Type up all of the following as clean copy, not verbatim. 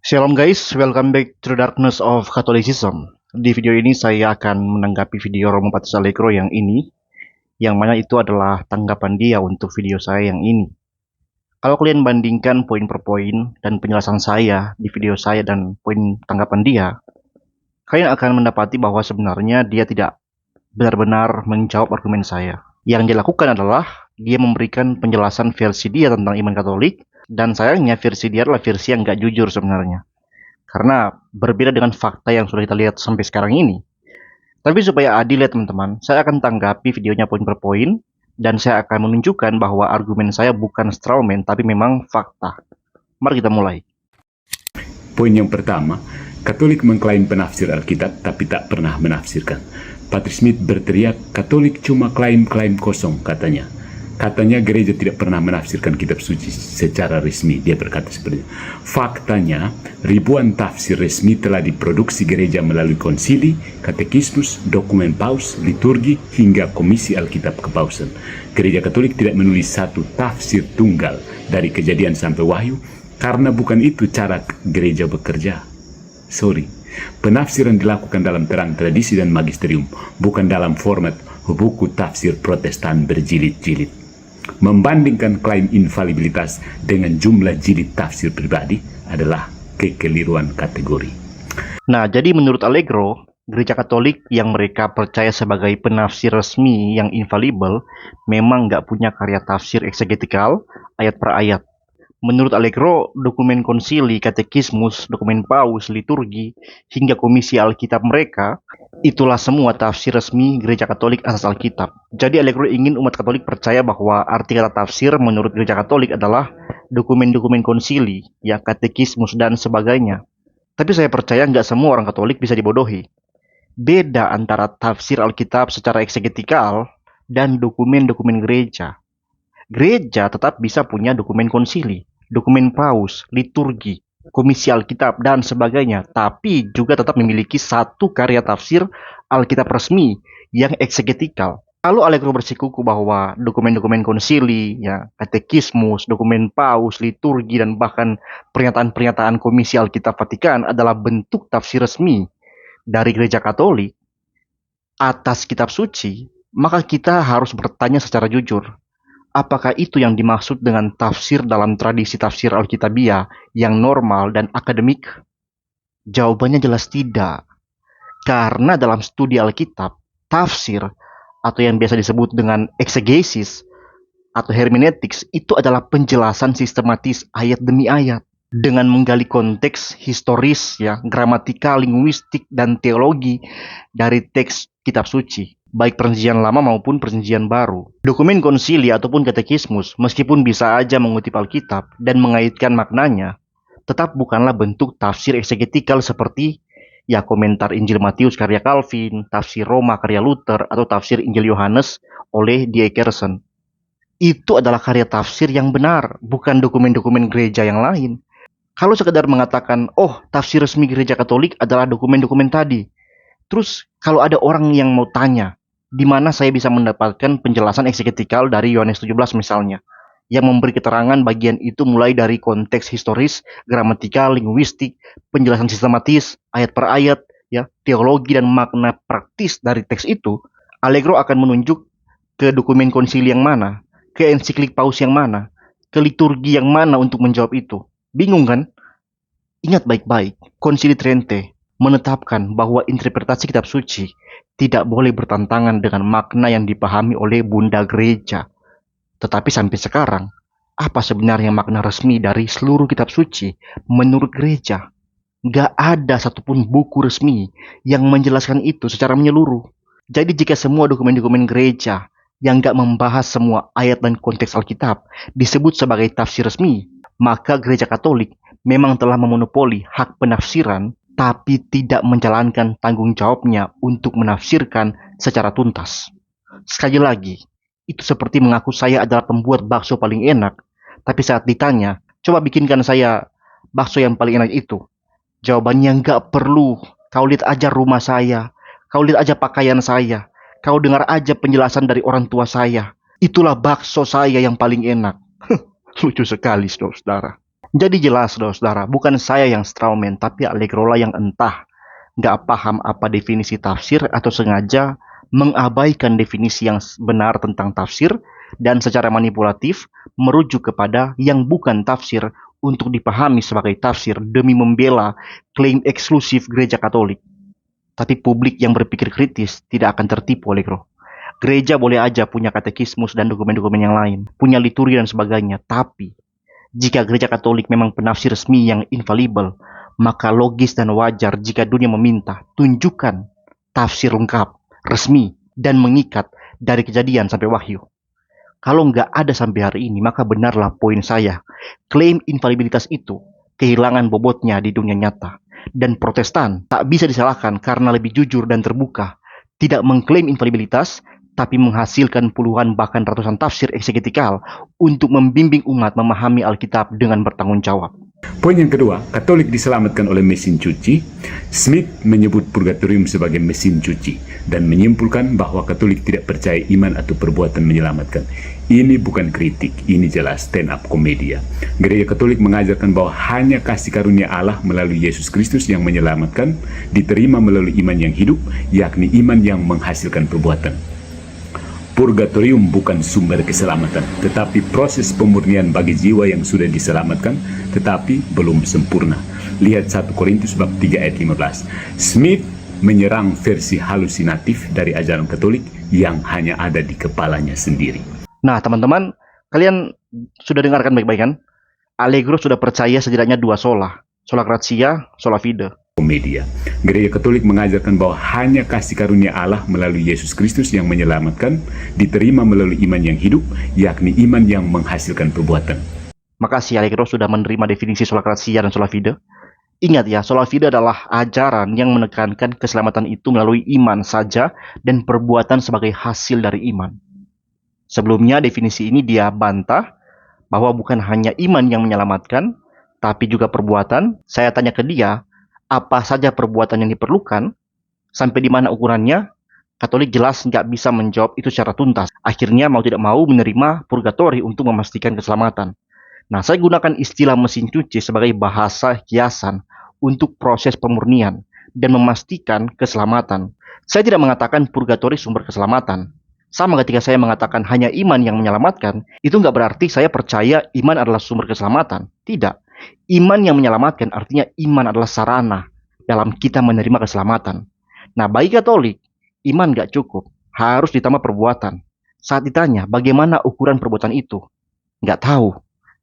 Shalom guys, welcome back to the darkness of Catholicism. Di video ini saya akan menanggapi video Romo Patus Allegro yang ini, yang mana itu adalah tanggapan dia untuk video saya yang ini. Kalau kalian bandingkan poin per poin dan penjelasan saya di video saya dan poin tanggapan dia, kalian akan mendapati bahwa sebenarnya dia tidak benar-benar menjawab argumen saya. Yang dia lakukan adalah dia memberikan penjelasan versi dia tentang iman Katolik, dan sayangnya versi dia adalah versi yang nggak jujur sebenarnya. Karena berbeda dengan fakta yang sudah kita lihat sampai sekarang ini. Tapi supaya adil ya teman-teman, saya akan tanggapi videonya poin per poin, dan saya akan menunjukkan bahwa argumen saya bukan strawman, tapi memang fakta. Mari kita mulai. Poin yang pertama, Katolik mengklaim penafsir Alkitab tapi tak pernah menafsirkan. Patrick Smith berteriak, Katolik cuma klaim-klaim kosong, katanya. Katanya gereja tidak pernah menafsirkan kitab suci secara resmi. Dia berkata seperti itu. Faktanya, ribuan tafsir resmi telah diproduksi gereja melalui konsili, katekismus, dokumen paus, liturgi, hingga komisi Alkitab kepausan. Gereja Katolik tidak menulis satu tafsir tunggal dari Kejadian sampai Wahyu, karena bukan itu cara gereja bekerja. Penafsiran dilakukan dalam terang tradisi dan magisterium, bukan dalam format buku tafsir Protestan berjilid-jilid. Membandingkan klaim infalibilitas dengan jumlah jilid tafsir pribadi adalah kekeliruan kategori. Nah, jadi menurut Allegro, gereja Katolik yang mereka percaya sebagai penafsir resmi yang infalibel memang nggak punya karya tafsir eksegetikal ayat per ayat. Menurut Allegro, dokumen konsili, katekismus, dokumen paus, liturgi, hingga komisi Alkitab mereka, itulah semua tafsir resmi gereja Katolik atas Alkitab. Jadi Allegro ingin umat Katolik percaya bahwa arti kata tafsir menurut gereja Katolik adalah dokumen-dokumen konsili, ya katekismus dan sebagainya. Tapi saya percaya nggak semua orang Katolik bisa dibodohi. Beda antara tafsir Alkitab secara eksegetikal dan dokumen-dokumen gereja. Gereja tetap bisa punya dokumen konsili, dokumen paus, liturgi, komisi Alkitab, dan sebagainya, tapi juga tetap memiliki satu karya tafsir Alkitab resmi yang eksegetikal. Kalau Allegro bersikuku bahwa dokumen-dokumen konsili, ya, katekismus, dokumen paus, liturgi, dan bahkan pernyataan-pernyataan komisi Alkitab Vatikan adalah bentuk tafsir resmi dari gereja Katolik atas kitab suci, maka kita harus bertanya secara jujur. Apakah itu yang dimaksud dengan tafsir dalam tradisi tafsir Alkitabiah yang normal dan akademik? Jawabannya jelas tidak. Karena dalam studi Alkitab, tafsir atau yang biasa disebut dengan eksegesis atau hermeneutics itu adalah penjelasan sistematis ayat demi ayat dengan menggali konteks historis, ya, gramatikal, linguistik, dan teologi dari teks kitab suci, baik perjanjian lama maupun perjanjian baru. Dokumen konsili ataupun katekismus, meskipun bisa aja mengutip Alkitab dan mengaitkan maknanya, tetap bukanlah bentuk tafsir eksegetikal seperti ya komentar Injil Matius karya Calvin, tafsir Roma karya Luther, atau tafsir Injil Yohanes oleh D. Eckerson. Itu adalah karya tafsir yang benar, bukan dokumen-dokumen gereja yang lain. Kalau sekedar mengatakan, oh, tafsir resmi gereja Katolik adalah dokumen-dokumen tadi, terus kalau ada orang yang mau tanya, di mana saya bisa mendapatkan penjelasan eksegetikal dari Yohanes 17 misalnya, yang memberi keterangan bagian itu mulai dari konteks historis, gramatikal, linguistik, penjelasan sistematis, ayat per ayat, ya, teologi dan makna praktis dari teks itu, Allegro akan menunjuk ke dokumen konsili yang mana, ke ensiklik paus yang mana, ke liturgi yang mana untuk menjawab itu. Bingung kan? Ingat baik-baik, Konsili Trente menetapkan bahwa interpretasi kitab suci tidak boleh bertentangan dengan makna yang dipahami oleh Bunda Gereja. Tetapi sampai sekarang, apa sebenarnya makna resmi dari seluruh kitab suci menurut gereja? Gak ada satupun buku resmi yang menjelaskan itu secara menyeluruh. Jadi jika semua dokumen-dokumen gereja yang gak membahas semua ayat dan konteks Alkitab disebut sebagai tafsir resmi, maka gereja Katolik memang telah memonopoli hak penafsiran tapi tidak menjalankan tanggung jawabnya untuk menafsirkan secara tuntas. Sekali lagi, itu seperti mengaku saya adalah pembuat bakso paling enak, tapi saat ditanya, coba bikinkan saya bakso yang paling enak itu. Jawabannya nggak perlu, kau lihat aja rumah saya, kau lihat aja pakaian saya, kau dengar aja penjelasan dari orang tua saya. Itulah bakso saya yang paling enak. Lucu sekali, saudara. Jadi jelas, saudara, bukan saya yang strawman, tapi Allegro lah yang entah nggak paham apa definisi tafsir atau sengaja mengabaikan definisi yang benar tentang tafsir dan secara manipulatif merujuk kepada yang bukan tafsir untuk dipahami sebagai tafsir demi membela klaim eksklusif gereja Katolik. Tapi publik yang berpikir kritis tidak akan tertipu, Allegro. Gereja boleh aja punya katekismus dan dokumen-dokumen yang lain, punya liturgi dan sebagainya, tapi jika gereja Katolik memang penafsir resmi yang infalibel, maka logis dan wajar jika dunia meminta, tunjukkan tafsir lengkap, resmi, dan mengikat dari Kejadian sampai Wahyu. Kalau nggak ada sampai hari ini, maka benarlah poin saya. Klaim infalibilitas itu kehilangan bobotnya di dunia nyata. Dan Protestan tak bisa disalahkan karena lebih jujur dan terbuka. Tidak mengklaim infalibilitas, tapi menghasilkan puluhan bahkan ratusan tafsir eksegetikal untuk membimbing umat memahami Alkitab dengan bertanggung jawab. Poin yang kedua, Katolik diselamatkan oleh mesin cuci. Smith menyebut purgatorium sebagai mesin cuci dan menyimpulkan bahwa Katolik tidak percaya iman atau perbuatan menyelamatkan. Ini bukan kritik, ini jelas stand up komedia. Gereja Katolik mengajarkan bahwa hanya kasih karunia Allah melalui Yesus Kristus yang menyelamatkan, diterima melalui iman yang hidup, yakni iman yang menghasilkan perbuatan. Purgatorium bukan sumber keselamatan, tetapi proses pemurnian bagi jiwa yang sudah diselamatkan, tetapi belum sempurna. Lihat 1 Korintus bab 3 ayat 15. Smith menyerang versi halusinatif dari ajaran Katolik yang hanya ada di kepalanya sendiri. Nah, teman-teman, kalian sudah dengarkan baik-baik kan? Allegro sudah percaya setidaknya dua sola gratia, sola fide. Komedia. Gereja Katolik mengajarkan bahwa hanya kasih karunia Allah melalui Yesus Kristus yang menyelamatkan, diterima melalui iman yang hidup, yakni iman yang menghasilkan perbuatan. Makasih Allegro sudah menerima definisi sola gratia dan sola fide. Ingat ya, sola fide adalah ajaran yang menekankan keselamatan itu melalui iman saja dan perbuatan sebagai hasil dari iman. Sebelumnya definisi ini dia bantah bahwa bukan hanya iman yang menyelamatkan, tapi juga perbuatan. Saya tanya ke dia, apa saja perbuatan yang diperlukan, sampai di mana ukurannya. Katolik jelas nggak bisa menjawab itu secara tuntas. Akhirnya mau tidak mau menerima purgatori untuk memastikan keselamatan. Nah, saya gunakan istilah mesin cuci sebagai bahasa kiasan untuk proses pemurnian dan memastikan keselamatan. Saya tidak mengatakan purgatori sumber keselamatan. Sama ketika saya mengatakan hanya iman yang menyelamatkan, itu nggak berarti saya percaya iman adalah sumber keselamatan. Tidak. Iman yang menyelamatkan artinya iman adalah sarana dalam kita menerima keselamatan. Nah, bagi Katolik, iman gak cukup, harus ditambah perbuatan. Saat ditanya, bagaimana ukuran perbuatan itu? Gak tahu.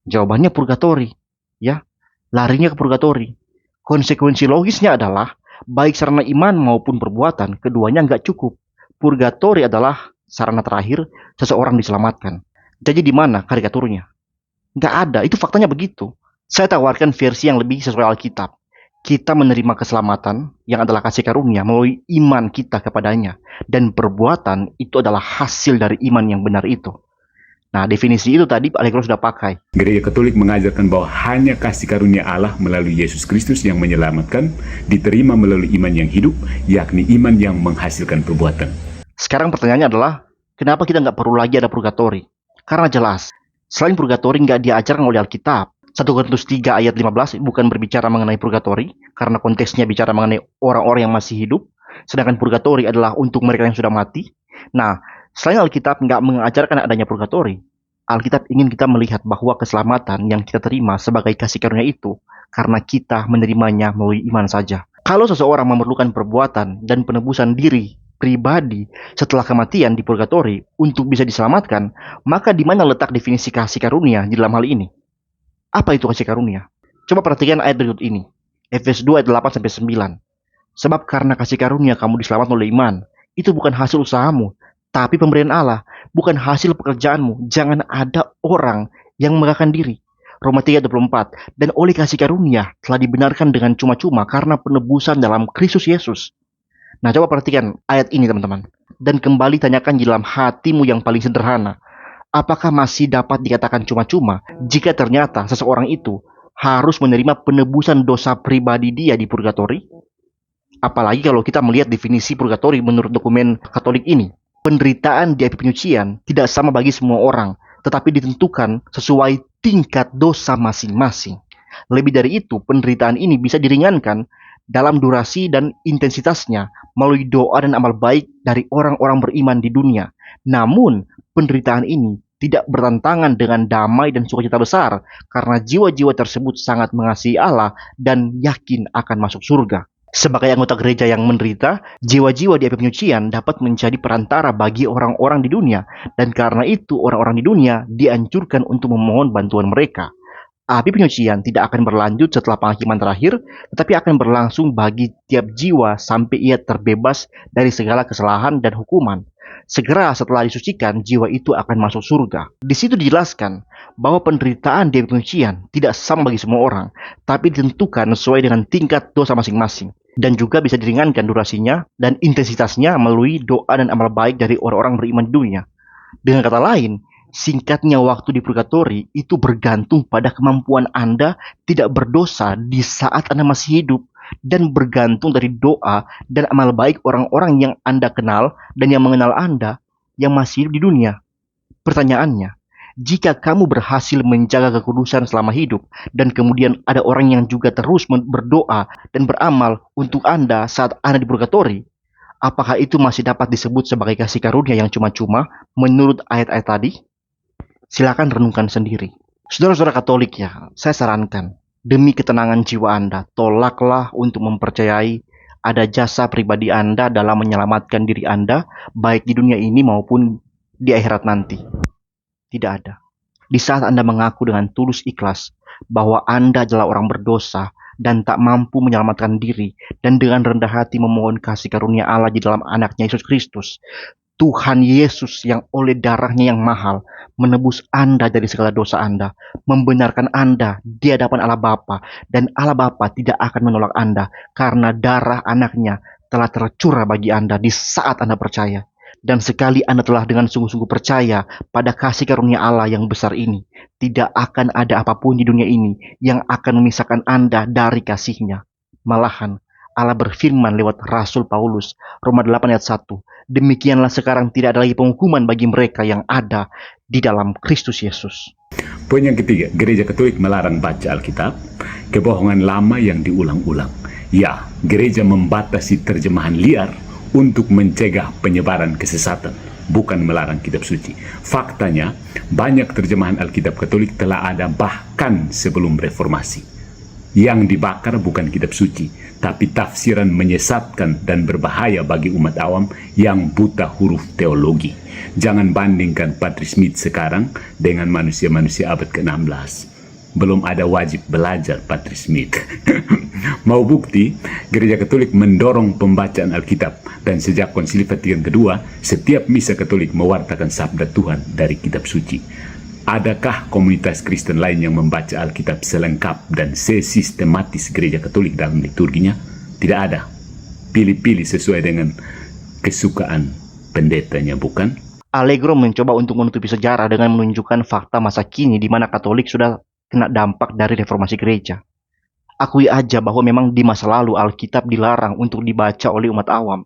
Jawabannya purgatori. Ya, larinya ke purgatori. Konsekuensi logisnya adalah, baik sarana iman maupun perbuatan, keduanya gak cukup. Purgatori adalah sarana terakhir seseorang diselamatkan. Jadi di mana karikaturnya? Gak ada, itu faktanya begitu. Saya tawarkan versi yang lebih sesuai Alkitab. Kita menerima keselamatan yang adalah kasih karunia melalui iman kita kepadanya. Dan perbuatan itu adalah hasil dari iman yang benar itu. Nah, definisi itu tadi Allegro sudah pakai. Gereja Katolik mengajarkan bahwa hanya kasih karunia Allah melalui Yesus Kristus yang menyelamatkan, diterima melalui iman yang hidup, yakni iman yang menghasilkan perbuatan. Sekarang pertanyaannya adalah, kenapa kita nggak perlu lagi ada purgatori? Karena jelas, selain purgatori nggak diajarkan oleh Alkitab. 1 Korintus 3 ayat 15 bukan berbicara mengenai purgatori, karena konteksnya bicara mengenai orang-orang yang masih hidup, sedangkan purgatori adalah untuk mereka yang sudah mati. Nah, selain Alkitab nggak mengajarkan adanya purgatori, Alkitab ingin kita melihat bahwa keselamatan yang kita terima sebagai kasih karunia itu, karena kita menerimanya melalui iman saja. Kalau seseorang memerlukan perbuatan dan penebusan diri pribadi setelah kematian di purgatori untuk bisa diselamatkan, maka di mana letak definisi kasih karunia di dalam hal ini? Apa itu kasih karunia? Coba perhatikan ayat berikut ini. Efesus 2 ayat 8-9. Sebab karena kasih karunia kamu diselamatkan oleh iman. Itu bukan hasil usahamu, tapi pemberian Allah. Bukan hasil pekerjaanmu. Jangan ada orang yang megahkan diri. Roma 3 ayat 24. Dan oleh kasih karunia telah dibenarkan dengan cuma-cuma karena penebusan dalam Kristus Yesus. Nah, coba perhatikan ayat ini teman-teman. Dan kembali tanyakan di dalam hatimu yang paling sederhana. Apakah masih dapat dikatakan cuma-cuma jika ternyata seseorang itu harus menerima penebusan dosa pribadi dia di purgatori? Apalagi kalau kita melihat definisi purgatori menurut dokumen Katolik ini. Penderitaan di api penyucian tidak sama bagi semua orang, tetapi ditentukan sesuai tingkat dosa masing-masing. Lebih dari itu, penderitaan ini bisa diringankan dalam durasi dan intensitasnya melalui doa dan amal baik dari orang-orang beriman di dunia. Namun, penderitaan ini tidak bertentangan dengan damai dan sukacita besar karena jiwa-jiwa tersebut sangat mengasihi Allah dan yakin akan masuk surga. Sebagai anggota gereja yang menderita, jiwa-jiwa di api penyucian dapat menjadi perantara bagi orang-orang di dunia, dan karena itu orang-orang di dunia dianjurkan untuk memohon bantuan mereka. Api penyucian tidak akan berlanjut setelah penghakiman terakhir, tetapi akan berlangsung bagi tiap jiwa sampai ia terbebas dari segala kesalahan dan hukuman. Segera setelah disucikan, jiwa itu akan masuk surga. Di situ dijelaskan bahwa penderitaan di api penyucian tidak sama bagi semua orang, tapi ditentukan sesuai dengan tingkat dosa masing-masing. Dan juga bisa diringankan durasinya dan intensitasnya melalui doa dan amal baik dari orang-orang beriman di dunia. Dengan kata lain, singkatnya waktu di purgatori itu bergantung pada kemampuan Anda tidak berdosa di saat Anda masih hidup, dan bergantung dari doa dan amal baik orang-orang yang Anda kenal dan yang mengenal Anda yang masih hidup di dunia. Pertanyaannya, jika kamu berhasil menjaga kekudusan selama hidup dan kemudian ada orang yang juga terus berdoa dan beramal untuk Anda saat Anda di purgatori, apakah itu masih dapat disebut sebagai kasih karunia yang cuma-cuma menurut ayat-ayat tadi? Silakan renungkan sendiri. Saudara-saudara Katolik ya, saya sarankan, demi ketenangan jiwa Anda, tolaklah untuk mempercayai ada jasa pribadi Anda dalam menyelamatkan diri Anda, baik di dunia ini maupun di akhirat nanti. Tidak ada. Di saat Anda mengaku dengan tulus ikhlas bahwa Anda adalah orang berdosa dan tak mampu menyelamatkan diri, dan dengan rendah hati memohon kasih karunia Allah di dalam anaknya Yesus Kristus, Tuhan Yesus yang oleh darahnya yang mahal menebus Anda dari segala dosa Anda, membenarkan Anda di hadapan Allah Bapa, dan Allah Bapa tidak akan menolak Anda karena darah anaknya telah tercurah bagi Anda di saat Anda percaya. Dan sekali Anda telah dengan sungguh-sungguh percaya pada kasih karunia Allah yang besar ini, tidak akan ada apapun di dunia ini yang akan memisahkan Anda dari kasih-Nya. Malahan, Allah berfirman lewat Rasul Paulus, Roma 8 ayat 1, demikianlah sekarang tidak ada lagi penghukuman bagi mereka yang ada di dalam Kristus Yesus. Poin yang ketiga, gereja Katolik melarang baca Alkitab, kebohongan lama yang diulang-ulang. Ya, gereja membatasi terjemahan liar untuk mencegah penyebaran kesesatan, bukan melarang kitab suci. Faktanya, banyak terjemahan Alkitab Katolik telah ada bahkan sebelum reformasi. Yang dibakar bukan kitab suci, tapi tafsiran menyesatkan dan berbahaya bagi umat awam yang buta huruf teologi. Jangan bandingkan Patri Smith sekarang dengan manusia-manusia abad ke-16. Belum ada wajib belajar Patri Smith. Mau bukti, gereja Katolik mendorong pembacaan Alkitab, dan sejak Konsili Vatikan II, setiap misa Katolik mewartakan sabda Tuhan dari kitab suci. Adakah komunitas Kristen lain yang membaca Alkitab selengkap dan sesistematis gereja Katolik dalam liturginya? Tidak ada. Pilih-pilih sesuai dengan kesukaan pendetanya, bukan? Allegro mencoba untuk menutupi sejarah dengan menunjukkan fakta masa kini di mana Katolik sudah kena dampak dari reformasi gereja. Akui aja bahwa memang di masa lalu Alkitab dilarang untuk dibaca oleh umat awam.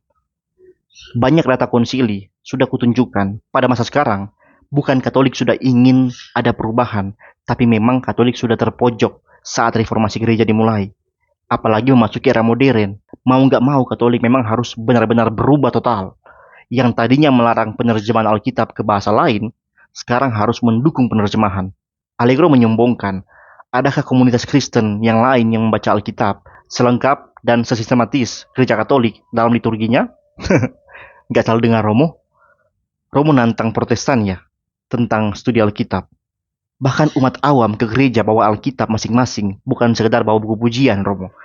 Banyak data konsili sudah kutunjukkan pada masa sekarang, bukan Katolik sudah ingin ada perubahan, tapi memang Katolik sudah terpojok saat reformasi gereja dimulai. Apalagi memasuki era modern, mau nggak mau Katolik memang harus benar-benar berubah total. Yang tadinya melarang penerjemahan Alkitab ke bahasa lain, sekarang harus mendukung penerjemahan. Allegro menyombongkan, adakah komunitas Kristen yang lain yang membaca Alkitab selengkap dan sesistematis gereja Katolik dalam liturginya? Nggak salah dengar Romo? Romo nantang Protestan ya, tentang studi Alkitab. Bahkan umat awam ke gereja bawa Alkitab masing-masing, bukan sekedar bawa buku pujian, Romo.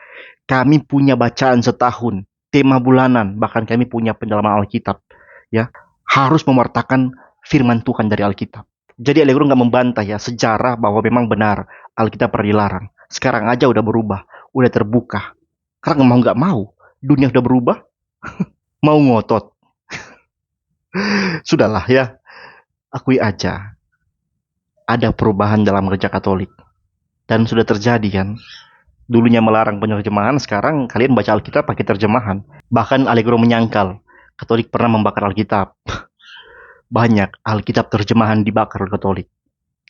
Kami punya bacaan setahun, tema bulanan, bahkan kami punya pendalaman Alkitab. Ya, harus mewartakan firman Tuhan dari Alkitab. Jadi Allegro nggak membantah ya sejarah bahwa memang benar Alkitab pernah dilarang. Sekarang aja udah berubah, udah terbuka. Karena nggak mau, dunia udah berubah, mau ngotot. Sudahlah ya, akui aja ada perubahan dalam gereja Katolik. Dan sudah terjadi kan. Dulunya melarang penerjemahan, sekarang kalian baca Alkitab pakai terjemahan. Bahkan Allegro menyangkal, Katolik pernah membakar Alkitab. Banyak Alkitab terjemahan dibakar oleh Katolik.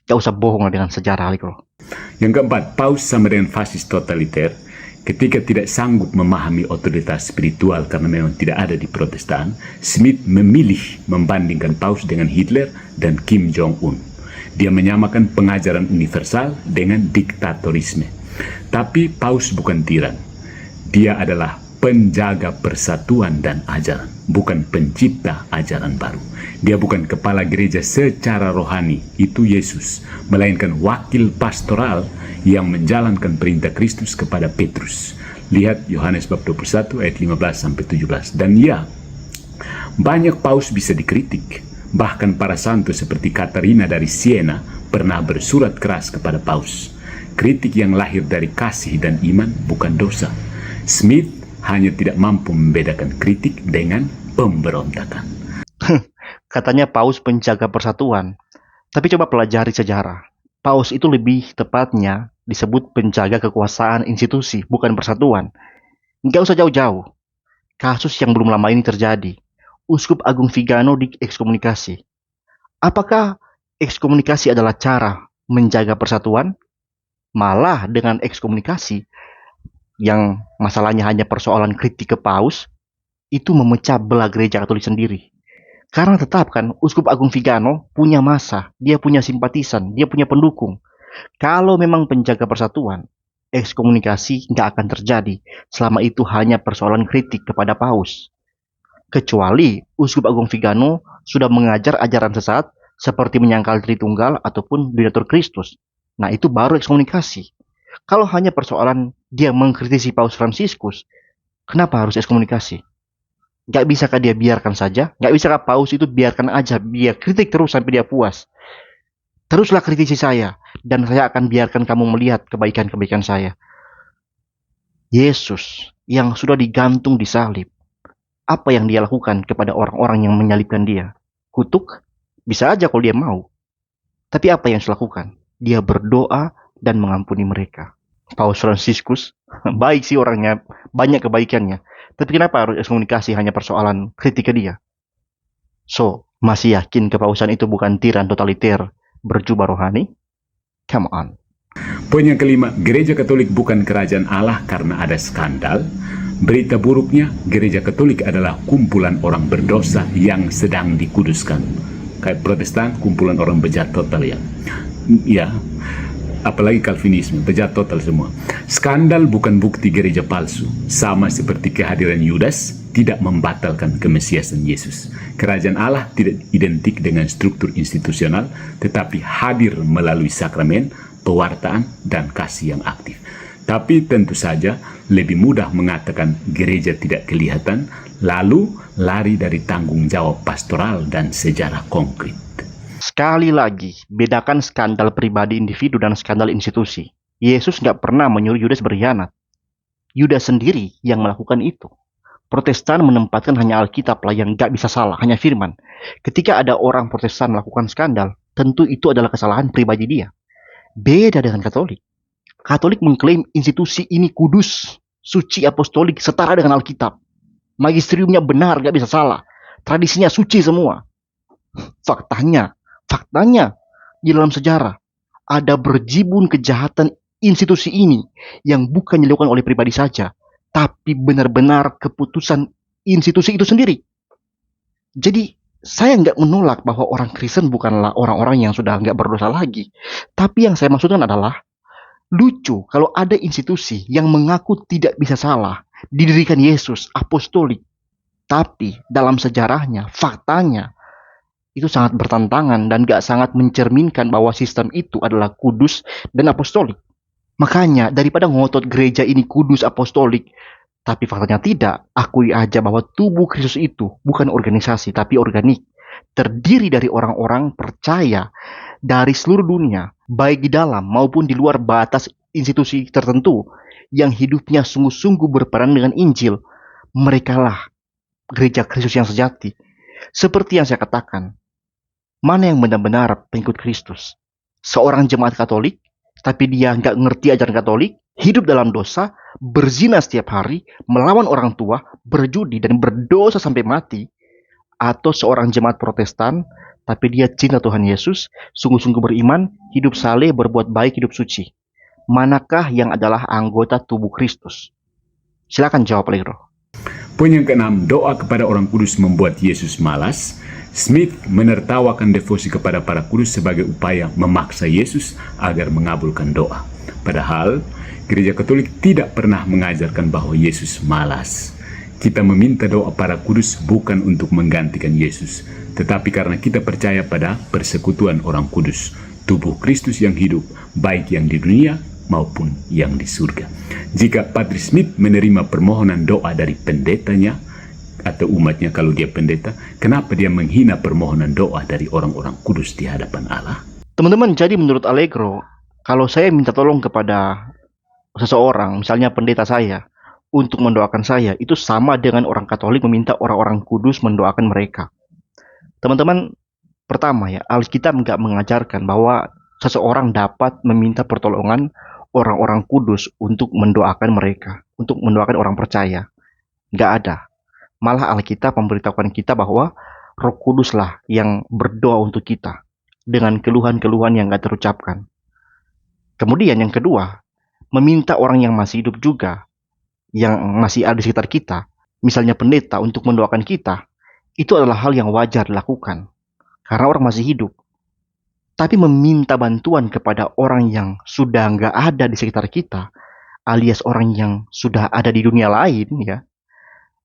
Gak usah bohong dengan sejarah, Allegro. Yang keempat, Paus sama dengan fasis totaliter. Ketika tidak sanggup memahami otoritas spiritual karena memang tidak ada di Protestan, Smith memilih membandingkan Paus dengan Hitler dan Kim Jong-un. Dia menyamakan pengajaran universal dengan diktatorisme. Tapi Paus bukan tiran. Dia adalah penjaga persatuan dan ajaran, bukan pencipta ajaran baru. Dia bukan kepala gereja secara rohani, itu Yesus, melainkan wakil pastoral yang menjalankan perintah Kristus kepada Petrus. Lihat Yohanes bab 21 ayat 15-17. Dan ya, banyak paus bisa dikritik. Bahkan para santo seperti Katarina dari Siena pernah bersurat keras kepada paus. Kritik yang lahir dari kasih dan iman bukan dosa. Smith hanya tidak mampu membedakan kritik dengan pemberontakan. Katanya Paus penjaga persatuan. Tapi coba pelajari sejarah. Paus itu lebih tepatnya disebut penjaga kekuasaan institusi, bukan persatuan. Nggak usah jauh-jauh. Kasus yang belum lama ini terjadi. Uskup Agung Vigano diekskomunikasi. Apakah ekskomunikasi adalah cara menjaga persatuan? Malah dengan ekskomunikasi, yang masalahnya hanya persoalan kritik ke paus, itu memecah belah gereja Katolik sendiri. Karena tetap kan, Uskup Agung Vigano punya massa, dia punya simpatisan, dia punya pendukung. Kalau memang penjaga persatuan, ekskomunikasi nggak akan terjadi selama itu hanya persoalan kritik kepada paus. Kecuali Uskup Agung Vigano sudah mengajar ajaran sesat seperti menyangkal Tritunggal ataupun Didatur Kristus. Nah, itu baru ekskomunikasi. Kalau hanya persoalan dia mengkritisi Paus Fransiskus, kenapa harus ekskomunikasi? Gak bisakah dia biarkan saja? Gak bisakah Paus itu biarkan aja, dia kritik terus sampai dia puas? Teruslah kritisi saya, dan saya akan biarkan kamu melihat kebaikan-kebaikan saya. Yesus yang sudah digantung di salib, apa yang dia lakukan kepada orang-orang yang menyalibkan dia? Kutuk? Bisa aja kalau dia mau. Tapi apa yang dia lakukan? Dia berdoa dan mengampuni mereka. Paus Fransiskus, baik sih orangnya, banyak kebaikannya. Tapi kenapa harus ekskomunikasi hanya persoalan kritik ke dia? So, masih yakin kepausan itu bukan tiran totaliter berjubah rohani? Come on. Poin yang kelima, gereja Katolik bukan kerajaan Allah karena ada skandal. Berita buruknya, gereja Katolik adalah kumpulan orang berdosa yang sedang dikuduskan. Kayak Protestan, kumpulan orang bejat total ya. Ya, apalagi Calvinisme, bejat total semua. Skandal bukan bukti gereja palsu. Sama seperti kehadiran Yudas tidak membatalkan kemesiasan Yesus. Kerajaan Allah tidak identik dengan struktur institusional, tetapi hadir melalui sakramen, pewartaan, dan kasih yang aktif. Tapi tentu saja lebih mudah mengatakan gereja tidak kelihatan, lalu lari dari tanggung jawab pastoral dan sejarah konkret. Sekali lagi, bedakan skandal pribadi individu dan skandal institusi. Yesus nggak pernah menyuruh Yudas berkhianat. Yudas sendiri yang melakukan itu. Protestan menempatkan hanya Alkitab lah yang nggak bisa salah, hanya firman. Ketika ada orang Protestan melakukan skandal, tentu itu adalah kesalahan pribadi dia. Beda dengan Katolik. Katolik mengklaim institusi ini kudus, suci, apostolik, setara dengan Alkitab. Magisteriumnya benar, nggak bisa salah. Tradisinya suci semua. Faktanya, di dalam sejarah, ada berjibun kejahatan institusi ini yang bukan dilakukan oleh pribadi saja, tapi benar-benar keputusan institusi itu sendiri. Jadi, saya nggak menolak bahwa orang Kristen bukanlah orang-orang yang sudah nggak berdosa lagi. Tapi yang saya maksudkan adalah, lucu kalau ada institusi yang mengaku tidak bisa salah, didirikan Yesus, apostolik. Tapi dalam sejarahnya, faktanya, itu sangat bertentangan dan gak sangat mencerminkan bahwa sistem itu adalah kudus dan apostolik. Makanya daripada ngotot gereja ini kudus apostolik, tapi faktanya tidak, akui aja bahwa tubuh Kristus itu bukan organisasi tapi organik. Terdiri dari orang-orang percaya dari seluruh dunia, baik di dalam maupun di luar batas institusi tertentu, yang hidupnya sungguh-sungguh berperan dengan Injil. Merekalah gereja Kristus yang sejati. Seperti yang saya katakan, mana yang benar-benar pengikut Kristus? Seorang jemaat Katolik, tapi dia nggak ngerti ajaran Katolik, hidup dalam dosa, berzina setiap hari, melawan orang tua, berjudi, dan berdosa sampai mati. Atau seorang jemaat Protestan, tapi dia cinta Tuhan Yesus, sungguh-sungguh beriman, hidup saleh, berbuat baik, hidup suci. Manakah yang adalah anggota tubuh Kristus? Silakan jawab, Allegro. Poin yang keenam, doa kepada orang kudus membuat Yesus malas. Smith menertawakan devosi kepada para kudus sebagai upaya memaksa Yesus agar mengabulkan doa. Padahal, Gereja Katolik tidak pernah mengajarkan bahwa Yesus malas. Kita meminta doa para kudus bukan untuk menggantikan Yesus, tetapi karena kita percaya pada persekutuan orang kudus, tubuh Kristus yang hidup, baik yang di dunia maupun yang di surga. Jika Patrick Smith menerima permohonan doa dari pendetanya, atau umatnya kalau dia pendeta, kenapa dia menghina permohonan doa dari orang-orang kudus di hadapan Allah? Teman-teman, jadi menurut Allegro, kalau saya minta tolong kepada seseorang, misalnya pendeta saya, untuk mendoakan saya, itu sama dengan orang Katolik meminta orang-orang kudus mendoakan mereka. Teman-teman, pertama ya, Alkitab nggak mengajarkan bahwa seseorang dapat meminta pertolongan orang-orang kudus untuk mendoakan mereka, untuk mendoakan orang percaya. Nggak ada. Malah Alkitab memberitahukan kita bahwa Roh Kuduslah yang berdoa untuk kita dengan keluhan-keluhan yang nggak terucapkan. Kemudian yang kedua, meminta orang yang masih hidup juga, yang masih ada di sekitar kita, misalnya pendeta untuk mendoakan kita, itu adalah hal yang wajar dilakukan karena orang masih hidup. Tapi meminta bantuan kepada orang yang sudah nggak ada di sekitar kita, alias orang yang sudah ada di dunia lain, ya,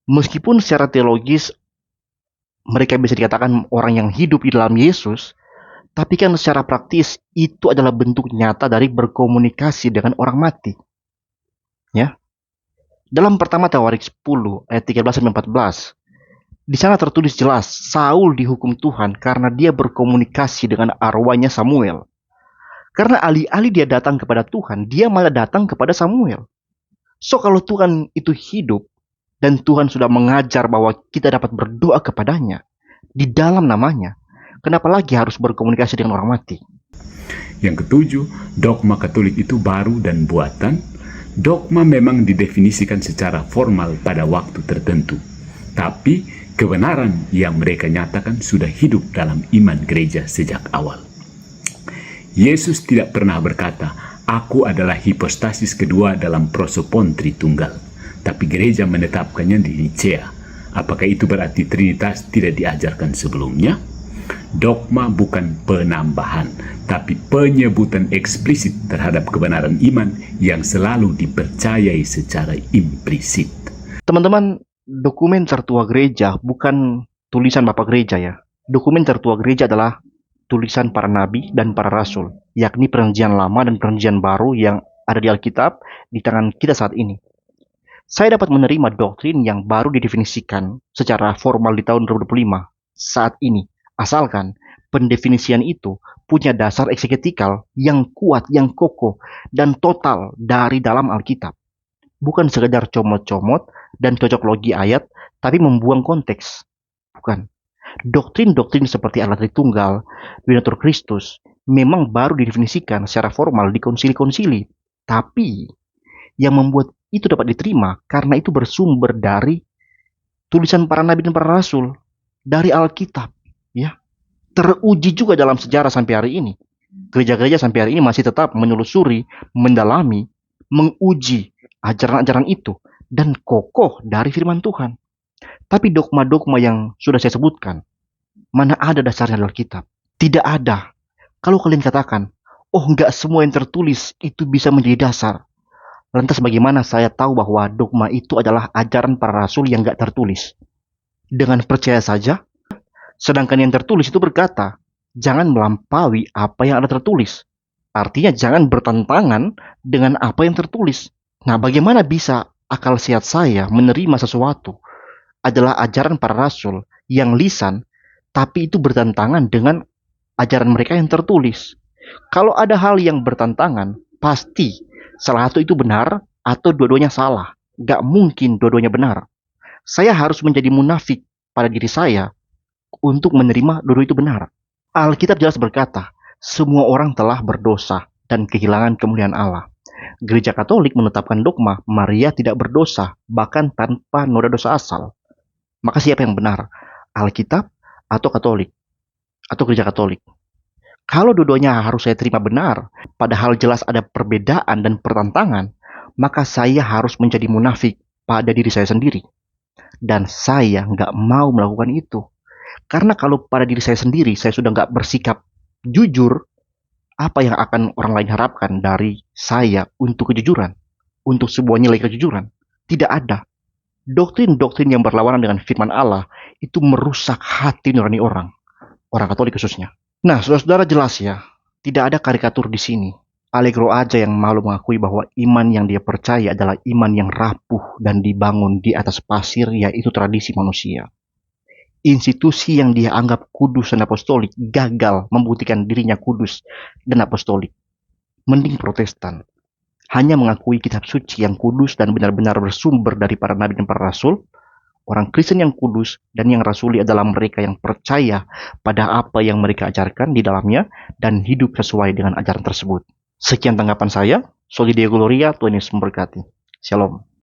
meskipun secara teologis mereka bisa dikatakan orang yang hidup di dalam Yesus, tapi kan secara praktis itu adalah bentuk nyata dari berkomunikasi dengan orang mati. Ya. Dalam pertama Tawarik 10 ayat 13-14, di sana tertulis jelas, Saul dihukum Tuhan karena dia berkomunikasi dengan arwahnya Samuel. Karena alih-alih dia datang kepada Tuhan, dia malah datang kepada Samuel. So kalau Tuhan itu hidup, dan Tuhan sudah mengajar bahwa kita dapat berdoa kepadanya di dalam namanya, kenapa lagi harus berkomunikasi dengan orang mati? Yang ketujuh, dogma Katolik itu baru dan buatan. Dogma memang didefinisikan secara formal pada waktu tertentu, tapi kebenaran yang mereka nyatakan sudah hidup dalam iman gereja sejak awal. Yesus tidak pernah berkata, "Aku adalah hipostasis kedua dalam prosopon Tritunggal." Tapi gereja menetapkannya di Nicea. Apakah itu berarti Trinitas tidak diajarkan sebelumnya? Dogma bukan penambahan, tapi penyebutan eksplisit terhadap kebenaran iman yang selalu dipercayai secara implisit. Teman-teman, dokumen tertua gereja bukan tulisan Bapak Gereja ya. Dokumen tertua gereja adalah tulisan para nabi dan para rasul, yakni Perjanjian Lama dan Perjanjian Baru yang ada di Alkitab di tangan kita saat ini. Saya dapat menerima doktrin yang baru didefinisikan secara formal di tahun 2025 saat ini, asalkan pendefinisian itu punya dasar eksegetikal yang kuat, yang kokoh, dan total dari dalam Alkitab. Bukan sekedar comot-comot dan cocok logi ayat, tapi membuang konteks. Bukan. Doktrin-doktrin seperti Allah Tritunggal, Binatur Kristus, memang baru didefinisikan secara formal di konsili-konsili. Tapi yang membuat itu dapat diterima karena itu bersumber dari tulisan para nabi dan para rasul, dari Alkitab, ya. Teruji juga dalam sejarah sampai hari ini. Gereja-gereja sampai hari ini masih tetap menelusuri, mendalami, menguji ajaran-ajaran itu dan kokoh dari firman Tuhan. Tapi dogma-dogma yang sudah saya sebutkan, mana ada dasarnya dalam Alkitab? Tidak ada. Kalau kalian katakan, oh enggak semua yang tertulis itu bisa menjadi dasar. Lantas bagaimana saya tahu bahwa dogma itu adalah ajaran para rasul yang enggak tertulis? Dengan percaya saja, sedangkan yang tertulis itu berkata, jangan melampaui apa yang ada tertulis. Artinya jangan bertentangan dengan apa yang tertulis. Nah, bagaimana bisa akal sehat saya menerima sesuatu adalah ajaran para rasul yang lisan, tapi itu bertentangan dengan ajaran mereka yang tertulis? Kalau ada hal yang bertentangan, pasti salah satu itu benar atau dua-duanya salah. Gak mungkin dua-duanya benar. Saya harus menjadi munafik pada diri saya untuk menerima dua-dua itu benar. Alkitab jelas berkata, semua orang telah berdosa dan kehilangan kemuliaan Allah. Gereja Katolik menetapkan dogma Maria tidak berdosa, bahkan tanpa noda dosa asal. Maka siapa yang benar? Alkitab atau Katolik? atau gereja Katolik. Kalau dua-duanya harus saya terima benar, padahal jelas ada perbedaan dan pertentangan, maka saya harus menjadi munafik pada diri saya sendiri. Dan saya nggak mau melakukan itu. Karena kalau pada diri saya sendiri, saya sudah nggak bersikap jujur, apa yang akan orang lain harapkan dari saya untuk kejujuran? Untuk sebuah nilai kejujuran? Tidak ada. Doktrin-doktrin yang berlawanan dengan firman Allah itu merusak hati nurani orang Katolik khususnya. Nah, saudara-saudara jelas ya, tidak ada karikatur di sini. Allegro aja yang malu mengakui bahwa iman yang dia percaya adalah iman yang rapuh dan dibangun di atas pasir, yaitu tradisi manusia. Institusi yang dia anggap kudus dan apostolik gagal membuktikan dirinya kudus dan apostolik. Mending Protestan hanya mengakui kitab suci yang kudus dan benar-benar bersumber dari para nabi dan para rasul. Orang Kristen yang kudus dan yang rasuli adalah mereka yang percaya pada apa yang mereka ajarkan di dalamnya dan hidup sesuai dengan ajaran tersebut. Sekian tanggapan saya. Soli Deo Gloria, Tuhan Yesus memberkati. Shalom.